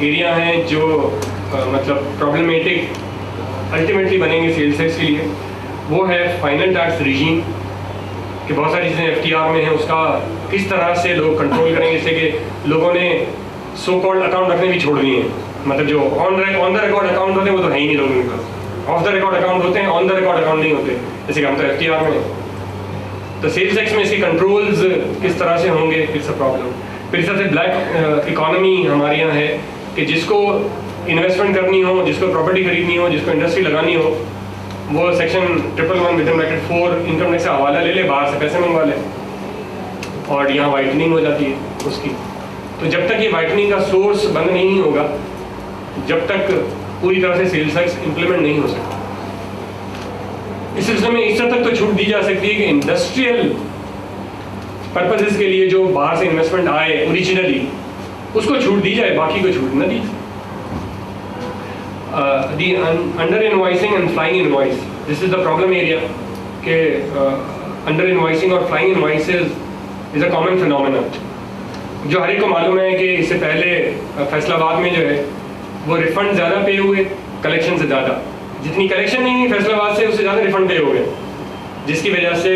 Area हैं जो मतलब प्रॉब्लमेटिक अल्टीमेटली बनेंगे सेल्स टैक्स के लिए, वो है फाइनल टैक्स रिजीम कि बहुत सारी चीज़ें FTR में हैं, उसका किस तरह से लोग कंट्रोल करेंगे, जैसे कि लोगों ने सो कॉल्ड अकाउंट रखने भी छोड़ दिए हैं, मतलब जो ऑन द रिकॉर्ड अकाउंट होते हैं वो तो है ही नहीं लोगों के पास, ऑफ द रिकॉर्ड अकाउंट होते हैं, ऑन द रिकॉर्ड अकाउंट नहीं होते, जैसे कि हम तो FTR में हैं। तो सेल्स टैक्स में इसके कंट्रोल्स किस तरह से होंगे, इट्स अ प्रॉब्लम। फिर इस तरह से ब्लैक इकोनॉमी हमारे यहाँ है कि जिसको इन्वेस्टमेंट करनी हो, जिसको प्रॉपर्टी खरीदनी हो, जिसको इंडस्ट्री लगानी हो, वो सेक्शन 111(4) इनकम टैक्स से हवाला ले ले, बाहर से पैसे मंगवा ले और यहाँ वाइटनिंग हो जाती है उसकी। तो जब तक ये वाइटनिंग का सोर्स बंद नहीं होगा, जब तक पूरी तरह से सेल्स टैक्स इंप्लीमेंट नहीं हो सकता। इस सिलसिले में इस तरह तक तो छूट दी जा सकती है कि इंडस्ट्रियल पर्पसेस के लिए जो बाहर से इन्वेस्टमेंट आए ओरिजिनली, उसको छूट दी जाए, बाकी को छूट न दी जाए। The under invoicing and flying invoice, this is the problem area के under invoicing और flying invoices is a common phenomenon जो हर एक को मालूम है कि इससे पहले फैसलाबाद में जो है वो रिफंड ज़्यादा पे हुए कलेक्शन से ज़्यादा, जितनी कलेक्शन नहीं हुई फैसलाबाद से उससे ज़्यादा रिफंड पे हो गए, जिसकी वजह से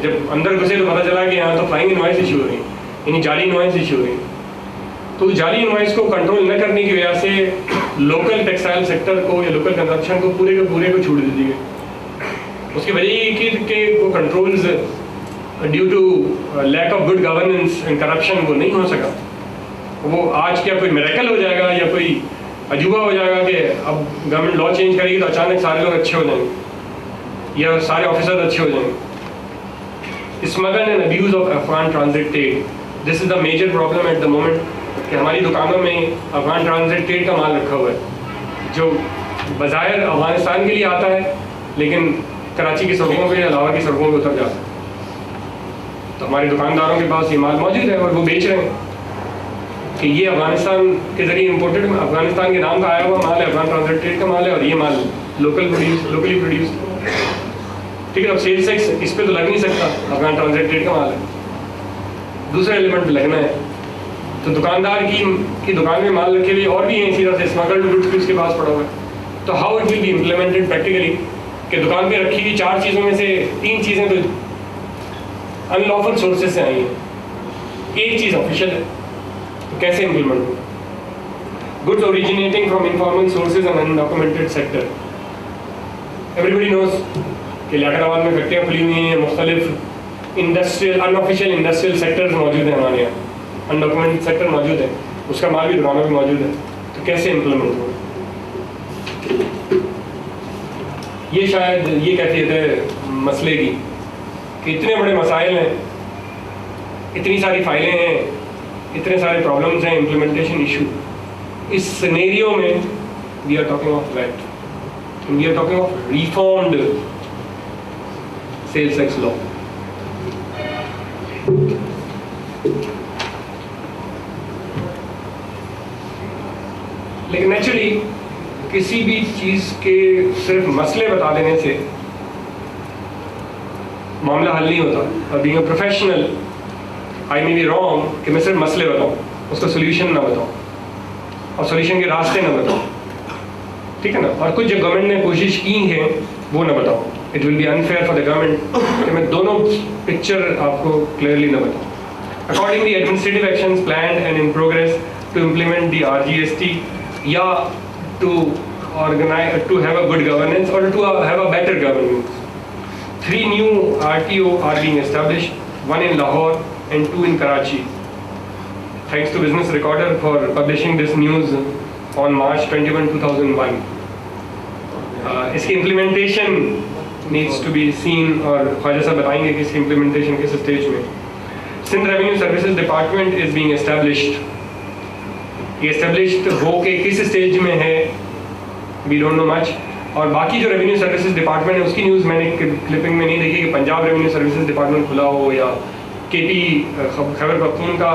जब अंदर घुसे तो पता चला कि यहाँ तो फ्लाइंग इनवॉइस इशू हो रही, यानी जाली इनवॉइस इशू हो रही। तो जाली इनवॉइस को कंट्रोल न करने की वजह से लोकल टेक्सटाइल सेक्टर को या लोकल कंजप्शन को पूरे के पूरे को छूट दी गई। उसकी वजह ये कि वो controls due to lack of good governance and corruption वो नहीं हो सका। वो आज क्या कोई मिरेकल हो जाएगा या कोई अजूबा हो जाएगा कि अब गवर्नमेंट लॉ चेंज करेगी तो अचानक सारे लोग अच्छे हो जाएंगे या सारे ऑफिसर अच्छे हो जाएंगे। Smuggle and abuse of Afghan transit trade, this is the major problem at the moment कि हमारी दुकानों में अफगान ट्रांजिट ट्रेड का माल रखा हुआ है जो बज़ाहिर अफगानिस्तान के लिए आता है लेकिन कराची की सड़कों पे या लाहौर की सड़कों पे उतर जाता है। तो हमारे दुकानदारों के पास ये माल मौजूद है और वो बेच रहे हैं कि ये अफगानिस्तान के ज़रिए इम्पोर्टेड, अफगानिस्तान के नाम का आया हुआ माल है, अफगान ट्रांजिट ट्रेड का माल है और ये माल लोकली प्रोड्यूस। ठीक है, अब सेल्स टैक्स इस पर तो लग नहीं सकता, अफगान ट्रांजिट ट्रेड का माल है, दूसरा एलिमेंट लगना है। तो दुकानदार की दुकान में माल रखे हुए और भी हैं इसी तरह से स्मगल्ड गुड्स भी उसके पास पड़ा हुआ है। तो how it will be implemented practically कि दुकान पे रखी हुई 4 चीज़ों में से 3 चीज़ें तो अनलॉफुल सोर्सेज से आई हैं, एक चीज़ ऑफिशियल है, तो कैसे इम्प्लीमेंट होगा? Goods originating from informal sources and undocumented sector. Everybody knows कि लियाकताबाद में फैक्ट्रियाँ खुली हुई हैं, मुख्तलिफ इंडस्ट्रियल अनऑफिशियल इंडस्ट्रियल सेक्टर्स मौजूद हैं हमारे यहाँ, अनडॉक्यूमेंटेड सेक्टर मौजूद है, उसका माल भी दुकानों में मौजूद है, तो कैसे इम्प्लीमेंट होगा? ये शायद ये कैफियत है मसले की कि इतने बड़े मसाइल हैं, इतनी सारी फाइलें हैं, इतने सारे प्रॉब्लम्स हैं, इम्प्लीमेंटेशन इशू। इस सिनेरियो में we are talking of that, we are talking of reformed sales tax law. लेकिन नेचुरली किसी भी चीज़ के सिर्फ मसले बता देने से मामला हल नहीं होता। और being a professional I may be wrong कि मैं सिर्फ मसले बताऊँ, उसका सोल्यूशन ना बताऊँ और सोल्यूशन के रास्ते ना बताऊँ, ठीक है ना, और कुछ जो गवर्नमेंट ने कोशिश की है वो ना बताऊँ। It will be unfair for the government कि मैं दोनों पिक्चर आपको क्लियरली ना बताऊँ। Accordingly administrative actions planned and in progress to implement the RGST या to organize to have a good governance or to have a better governance. 3 new RTO are being established, 1 in Lahore and 2 in Karachi. Thanks to Business Recorder for publishing this news on March 21, 2001. इसकी implementation needs to be seen और ख्वाजा साहब बताएंगे कि इसकी implementation किस stage में। Sindh Revenue Services Department is being established. ये established हो के किस स्टेज में है वी डोंट नो मच। और बाकी जो रेवेन्यू सर्विसेज डिपार्टमेंट है उसकी न्यूज़ मैंने क्लिपिंग में नहीं देखी कि पंजाब रेवेन्यू सर्विसेज डिपार्टमेंट खुला हो या KP खैबर पख्तूनख्वा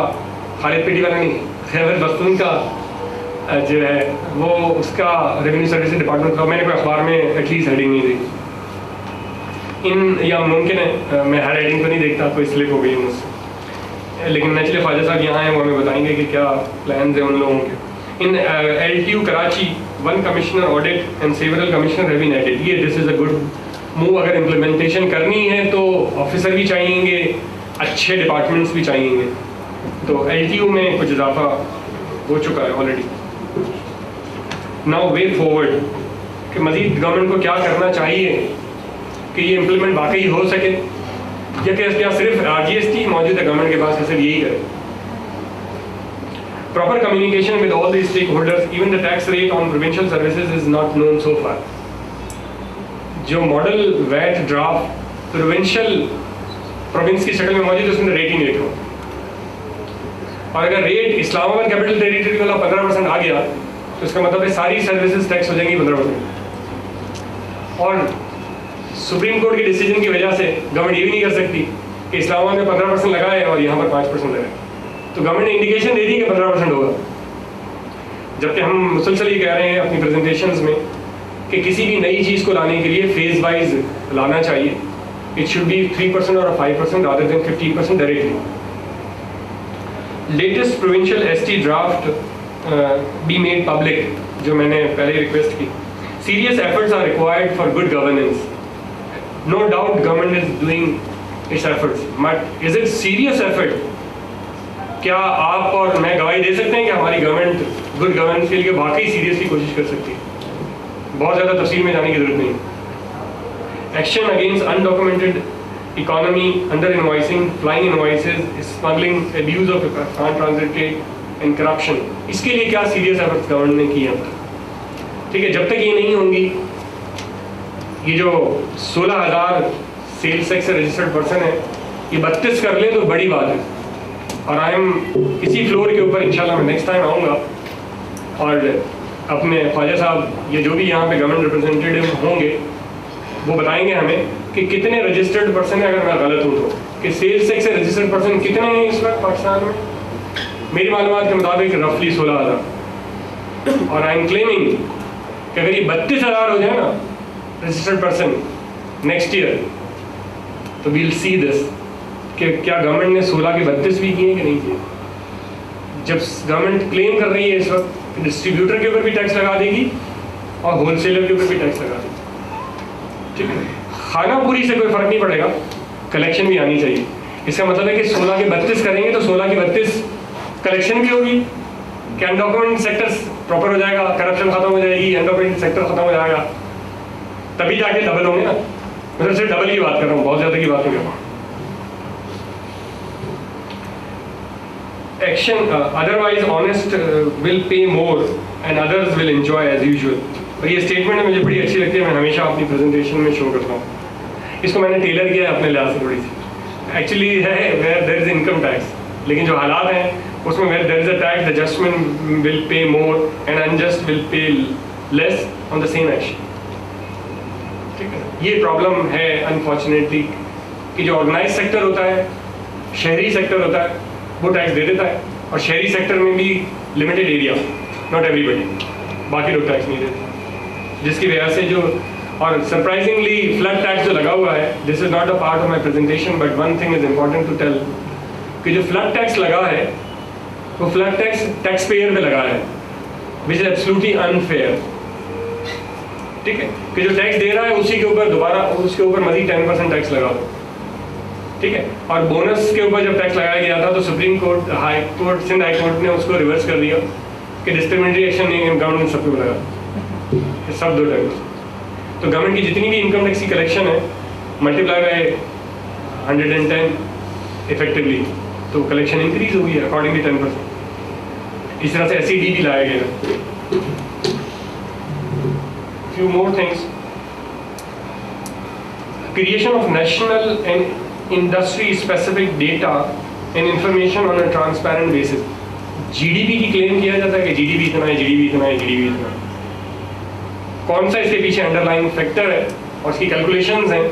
खालिद पेटी वाला नहीं, खैबर पख्तूनख्वा जो है वो उसका रेवेन्यू सर्विसेज डिपार्टमेंट खुला। मैंने कोई अखबार में एटलीस्ट हेडिंग नहीं देखी इन, या मुमकिन है मैं हर हेडिंग तो नहीं देखता, कोई स्लिप हो गई मुझसे। लेकिन नेचुरली ख्वाजा साहब यहाँ हैं, वो हमें बताएंगे कि क्या प्लान्स हैं उन लोगों के। In LTU Karachi, one commissioner audit and several commissioner have been added. ये this is a good move. अगर implementation करनी है तो ऑफिसर भी चाहिएंगे, अच्छे डिपार्टमेंट्स भी चाहिएंगे. तो LTU में कुछ इजाफा हो चुका है ऑलरेडी. Now way forward कि मज़ीद गवर्नमेंट को क्या करना चाहिए कि ये इम्प्लीमेंट वाकई हो सके, या क्या सिर्फ GST मौजूद है गवर्नमेंट के पास सिर्फ यही करे. Proper communication with all the stakeholders, even the tax rate on provincial services is not known so far. जो model VAT draft provincial province की शक्ल में मौजूद है उसमें रेट ही नहीं लिखा. और अगर रेट इस्लामाबाद कैपिटल टेरिटरी वाला 15% आ गया तो इसका मतलब है सारी सर्विसेज टैक्स हो जाएंगी 15%. और सुप्रीम कोर्ट के डिसीजन की वजह से गवर्नमेंट ये भी नहीं कर सकती कि इस्लामाबाद में 15% लगाए और यहाँ पर 5% लगाए. तो गवर्नमेंट ने इंडिकेशन दे दी कि 15% होगा, जबकि हम मुसलसल ये कह रहे हैं अपनी प्रेजेंटेशंस में कि किसी भी नई चीज़ को लाने के लिए फेज वाइज लाना चाहिए. इट शुड बी 3% और 5% rather than 15% directly. Latest provincial ST draft be made public, जो मैंने पहले रिक्वेस्ट की. Serious efforts are required for good governance. No doubt government is doing its efforts, but is it serious effort? क्या आप और मैं गवाही दे सकते हैं कि हमारी गवर्नमेंट गुड गवर्नेंस के लिए वाकई सीरियसली कोशिश कर सकती है? बहुत ज़्यादा तफसील में जाने की जरूरत नहीं. Action against undocumented economy, under invoicing, flying invoices, smuggling, abuse of transit and corruption, इसके लिए क्या सीरियस एफर्ट्स गवर्नमेंट ने किए अब तक? ठीक है, जब तक ये नहीं होंगी, ये जो 16,000 सेल्स टैक्स से रजिस्टर्ड पर्सन है ये 32 कर ले तो बड़ी बात है. और आई एम इसी फ्लोर के ऊपर इंशाल्लाह मैं नेक्स्ट टाइम आऊँगा और अपने ख्वाजा साहब ये जो भी यहाँ पे गवर्नमेंट रिप्रेजेंटेटिव होंगे वो बताएंगे हमें कि कितने रजिस्टर्ड पर्सन है, अगर मैं गलत हूँ तो, कि सेल्स टैक्स से रजिस्टर्ड पर्सन कितने हैं इस वक्त पाकिस्तान में. मेरी मालूमात के मुताबिक रफली 16,000. और आई एम क्लेमिंग कि अगर ये 32,000 हो जाए ना रजिस्टर्ड पर्सन नेक्स्ट ईयर, तो वील सी दिस कि क्या गवर्नमेंट ने 16 के 32 भी किए कि नहीं किए. जब गवर्नमेंट क्लेम कर रही है इस वक्त डिस्ट्रीब्यूटर के ऊपर भी टैक्स लगा देगी और होलसेलर के ऊपर भी टैक्स लगा देगी. ठीक है, खाना पूरी से कोई फर्क नहीं पड़ेगा, कलेक्शन भी आनी चाहिए. इसका मतलब है कि 16 के 32 करेंगे तो 16 की 32 कलेक्शन भी होगी, कि अनडॉक्यूमेंटेड सेक्टर प्रॉपर हो जाएगा, करप्शन खत्म हो जाएगी, अनडॉक्यूमेंटेड सेक्टर खत्म हो जाएगा, तभी जाके डबल होंगे ना. मतलब सिर्फ डबल की बात कर रहा हूँ, बहुत ज़्यादा की बात नहीं कर रहा हूँ. Action otherwise honest will pay more and others will enjoy as usual. और ये स्टेटमेंट मुझे बड़ी अच्छी लगती है, मैं हमेशा अपनी प्रेजेंटेशन में शो करता हूँ. इसको मैंने टेलर किया है अपने लिहाज से थोड़ी सी. एक्चुअली है where there is income tax, लेकिन जो हालात हैं उसमें where there is a tax the judgement will pay more and unjust will pay less on the same action. ठीक है, ये प्रॉब्लम है अनफॉर्चुनेटली कि जो ऑर्गेनाइज सेक्टर होता है, शहरी सेक्टर होता है, वो टैक्स दे देता है. और शहरी सेक्टर में भी लिमिटेड एरिया, नॉट एवरीबडी, बाकी लोग टैक्स नहीं देते, जिसकी वजह से जो. और सरप्राइजिंगली फ्लड टैक्स जो लगा हुआ है, this is not a part of my presentation but one thing is important to tell कि जो फ्लड टैक्स लगा है वो फ्लड टैक्स टैक्स पेयर पे लगा है, विच इज एब्सोल्युटली अनफेयर. ठीक है, कि जो टैक्स दे रहा है उसी के ऊपर दोबारा उसके ऊपर मजीद 10% टैक्स लगा दो. ठीक है, और बोनस के ऊपर जब टैक्स लगाया गया था तो supreme court, high court, Sindh high court ने उसको रिवर्स कर दिया कि डिस्क्रिमिनेटरी एक्शन नहीं, गवर्नमेंट सबको लगा, सब 2 टैक्स. तो गवर्नमेंट की जितनी भी इनकम टैक्स की कलेक्शन है मल्टीप्लाई बाय 110 इफेक्टिवली, तो कलेक्शन इंक्रीज होगी अकॉर्डिंगली 10%. इस तरह से SED भी लाया गया. Few more things. Creation of national and industry specific data and information on a transparent basis. GDP की क्लेम किया जाता है कि GDP इतना है, GDP इतना है, GDP इतना है. कौन सा इसके पीछे अंडरलाइंग फैक्टर है और उसकी कैलकुलेशंस हैं